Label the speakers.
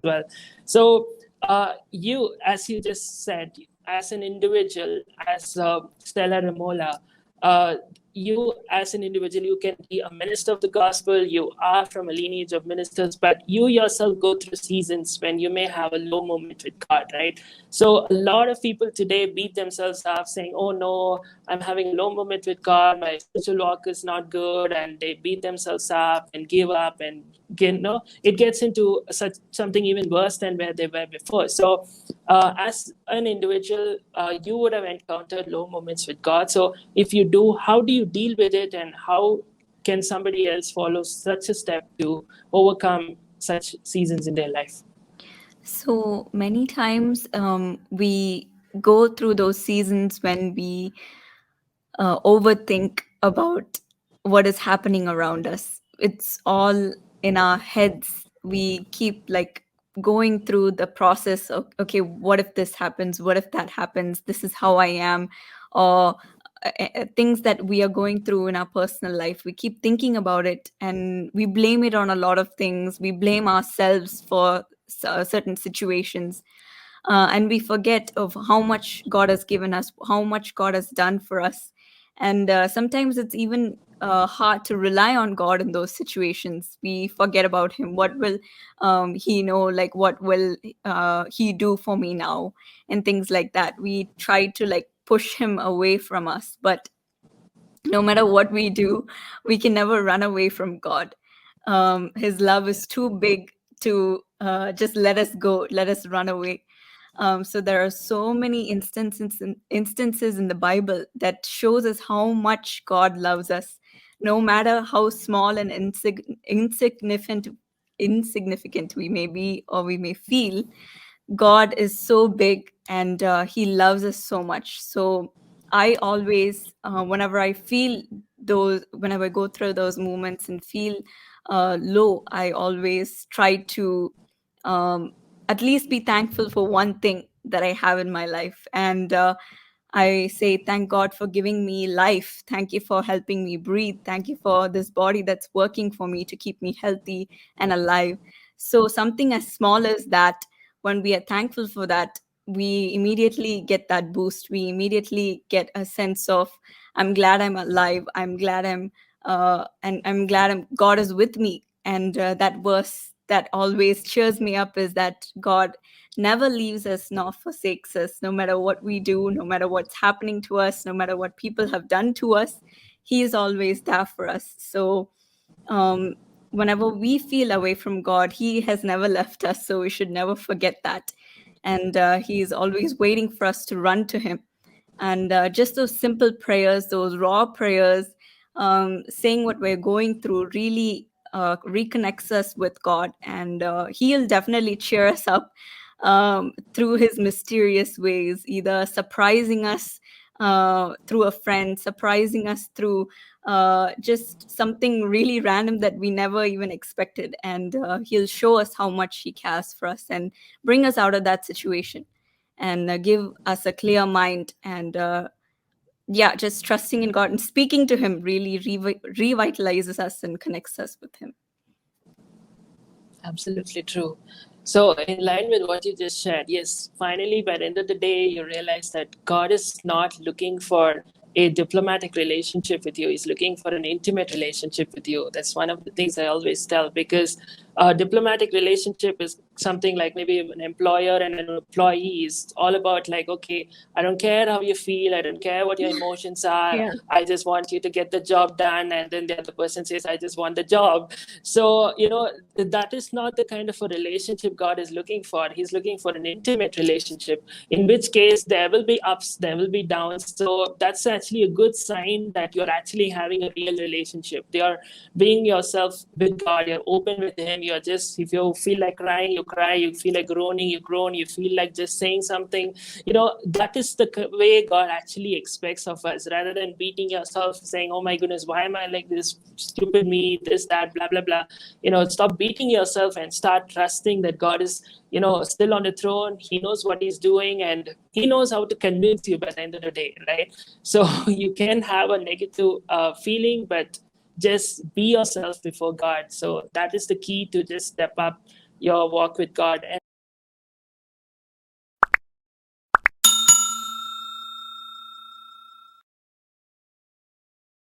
Speaker 1: well. So you, as you just said, as an individual, as Stella Ramola, you as an individual, you can be a minister of the gospel, you are from a lineage of ministers, but you yourself go through seasons when you may have a low moment with God, right? So a lot of people today beat themselves up saying, oh no, I'm having a low moment with God, my spiritual walk is not good, and they beat themselves up and give up, and it gets into something even worse than where they were before. So as an individual, you would have encountered low moments with God. So if you do, how do you deal with it, and how can somebody else follow such a step to overcome such seasons in their life?
Speaker 2: So many times we go through those seasons when we overthink about what is happening around us. It's all in our heads. We keep like going through the process of, okay, what if this happens? What if that happens? This is how I am. Or things that we are going through in our personal life. We keep thinking about it and we blame it on a lot of things. We blame ourselves for certain situations. And we forget of how much God has given us, how much God has done for us. And sometimes it's even hard to rely on God in those situations. We forget about Him. What will He know? Like, what will He do for me now? And things like that. We try to like push Him away from us. But no matter what we do, we can never run away from God. His love is too big to just let us go, let us run away. So there are so many instances in the Bible that shows us how much God loves us, no matter how small and insignificant we may be or we may feel. God is so big and He loves us so much. So I always, whenever I go through those moments and feel low, I always try to at least be thankful for one thing that I have in my life. And I say, thank God for giving me life. Thank you for helping me breathe. Thank you for this body that's working for me to keep me healthy and alive. So, something as small as that, when we are thankful for that, we immediately get that boost. We immediately get a sense of, I'm glad I'm alive. I'm glad and I'm glad God is with me. And that verse that always cheers me up is that God never leaves us nor forsakes us, no matter what we do, no matter what's happening to us, no matter what people have done to us. He is always there for us. So, whenever we feel away from God, He has never left us. So we should never forget that. And He is always waiting for us to run to Him. And just those simple prayers, those raw prayers, saying what we're going through really reconnects us with God. And He'll definitely cheer us up through His mysterious ways, either surprising us through a friend, surprising us through just something really random that we never even expected. And He'll show us how much He cares for us and bring us out of that situation and give us a clear mind. And yeah, just trusting in God and speaking to Him really revitalizes us and connects us with Him.
Speaker 1: Absolutely true. So, in line with what you just shared, yes, finally, by the end of the day, you realize that God is not looking for a diplomatic relationship with you. He's looking for an intimate relationship with you. That's one of the things I always tell, because a diplomatic relationship is something like maybe an employer and an employee is all about like, okay, I don't care how you feel. I don't care what your emotions are.
Speaker 2: Yeah.
Speaker 1: I just want you to get the job done. And then the other person says, I just want the job. So, that is not the kind of a relationship God is looking for. He's looking for an intimate relationship, in which case there will be ups, there will be downs. So that's actually a good sign that you're actually having a real relationship. You're being yourself with God. You're open with Him. You're just, if you feel like crying, you cry. You feel like groaning, you groan. You feel like just saying something. That is the way God actually expects of us, rather than beating yourself, saying, oh my goodness, why am I like this, stupid me, this, that, blah, blah, blah. Stop beating yourself and start trusting that God is, still on the throne. He knows what He's doing, and He knows how to convince you by the end of the day, right? So you can have a negative feeling, but just be yourself before God. So that is the key to just step up your walk with God. And